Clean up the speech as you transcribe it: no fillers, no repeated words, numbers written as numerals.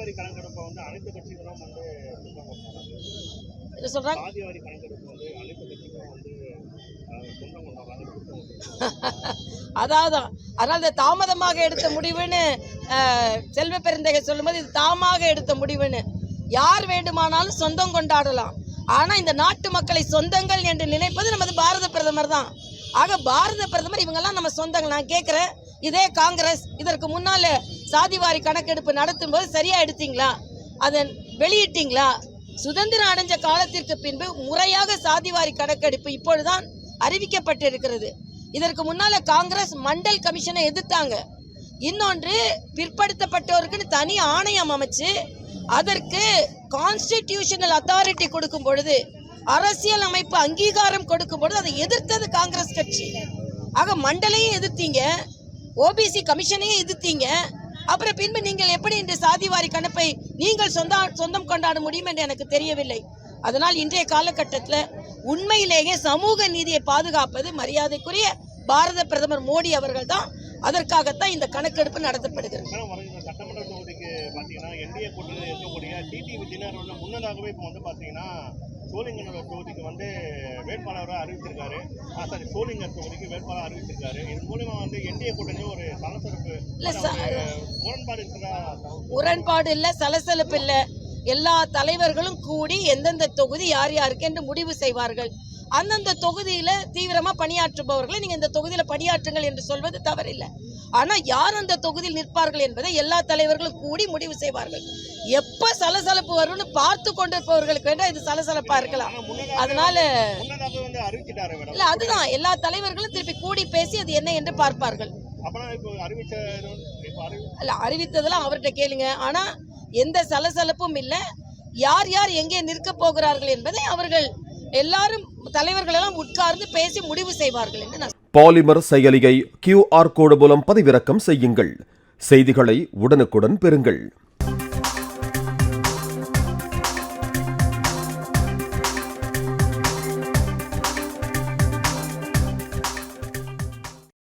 சாதிவாரி கணக்கெடுப்பை வந்து அனைத்து கட்சிகளும் வந்து என்ன சொல்றாங்க? சாதிவாரி கணக்கெடுப்பு வந்து அனைத்து கட்சிகளும் வந்து சொந்தம் கொண்டாடுறாங்க. அதனால இந்த தாமதமாக எடுத்த முடிவுன்னு செல்வ பெருந்தகை சொல்லும்போது இது தாமாக எடுத்த முடிவுன்னு. யார் வேண்டுமானாலும் சொந்தம் கொண்டாடலாம். ஆனா இந்த நாட்டு மக்களை சொந்தங்கள் என்று நினைப்பது நமது பாரத பிரதமர் தான். ஆக பாரத பிரதமர் இவங்கெல்லாம் நம்ம சொந்தங்கள். நான் கேட்கிறேன், இதே காங்கிரஸ் இதற்கு முன்னால சாதிவாரி கணக்கெடுப்பு நடத்தும் போது சரியா எடுத்தீங்களா? அதை வெளியிட்டீங்களா? சுதந்திரம் அடைஞ்ச காலத்திற்கு பின்பு முறையாக சாதிவாரி கணக்கெடுப்பு இப்பொழுதுதான் அறிவிக்கப்பட்டிருக்கிறது. இதற்கு முன்னால காங்கிரஸ் மண்டல் கமிஷனை எதிர்த்தாங்க. இன்னொன்று, பிற்படுத்தப்பட்டோருக்குன்னு தனி ஆணையம் அமைச்சு அதற்கு கான்ஸ்டிடியூஷனல் அத்தாரிட்டி கொடுக்கும் பொழுது, அரசியல் அமைப்பு அங்கீகாரம் கொடுக்கும் பொழுது அதை எதிர்த்தது காங்கிரஸ் கட்சி. ஆக மண்டலையும் எதிர்த்தீங்க, ஓபிசி கமிஷனையும் எதிர்த்தீங்க. அப்புறம் பின்பு நீங்கள் எப்படி இந்த சாதிவாரி கணப்பை நீங்கள் சொந்தம் கொண்டாட முடியும் என்று எனக்கு தெரியவில்லை. அதனால் இன்றைய காலகட்டத்தில் உண்மையிலேயே சமூக நீதியை பாதுகாப்பது மரியாதைக்குரிய பாரத பிரதமர் மோடி அவர்கள் தான். அதற்காகத்தான் இந்த கணக்கெடுப்பு நடத்தப்படுகிறது. சட்டமன்ற தொகுதிக்கு பார்த்தீங்கன்னா என்டிஏ கூட்டணியில் இருக்கக்கூடிய டிடிவி தினகரன் முன்னதாகவே இப்போ வந்து பார்த்தீங்கன்னா சோளிங்கர் தொகுதிக்கு வந்து வேட்பாளராக அறிவிச்சிருக்காரு. சோளிங்கர் தொகுதிக்கு வேட்பாளர் அறிவிச்சிருக்காரு. இதன் மூலமா வந்து என்டிஏ கூட்டணி ஒரு சலசலப்பு முரண்பாடு இருக்கிறதா? முரண்பாடு இல்லை, சலசலப்பு இல்லை. எல்லா தலைவர்களும் கூடி எந்தெந்த தொகுதி யார் யாருக்கு என்று முடிவு செய்வார்கள். அந்தந்த தொகுதியில தீவிரமா பணியாற்றுபவர்களை நீங்க இந்த தொகுதியில பணியாற்றுங்கள் என்று சொல்வது தவறில்லை. ஆனா யார் அந்த தொகுதியில் நிற்பார்கள் என்பதை எல்லா தலைவர்களும் கூடி முடிவு செய்வார்கள். எப்ப சலசலப்பு வரும்னு பார்த்து கொண்டிருப்பவர்களுக்கு வேண்டாம் இது சலசலப்பா இருக்கலாம். அதனால இல்ல, அதுதான் எல்லா தலைவர்களும் திருப்பி கூடி பேசி அது என்ன என்று பார்ப்பார்கள். இல்ல, அறிவித்ததெல்லாம் அவர்கிட்ட கேளுங்க. ஆனா எந்த சலசலப்பும் இல்லை. யார் யார் எங்கே நிற்க போகிறார்கள் என்பதை அவர்கள் எல்லாரும் தலைவர்கள் எல்லாம் உட்கார்ந்து பேசி முடிவு செய்வார்கள் என்று நான். பாலிமர் செயலியை QR கோடு மூலம் பதிவிறக்கம் செய்யுங்கள். செய்திகளை உடனுக்குடன் பெறுங்கள்.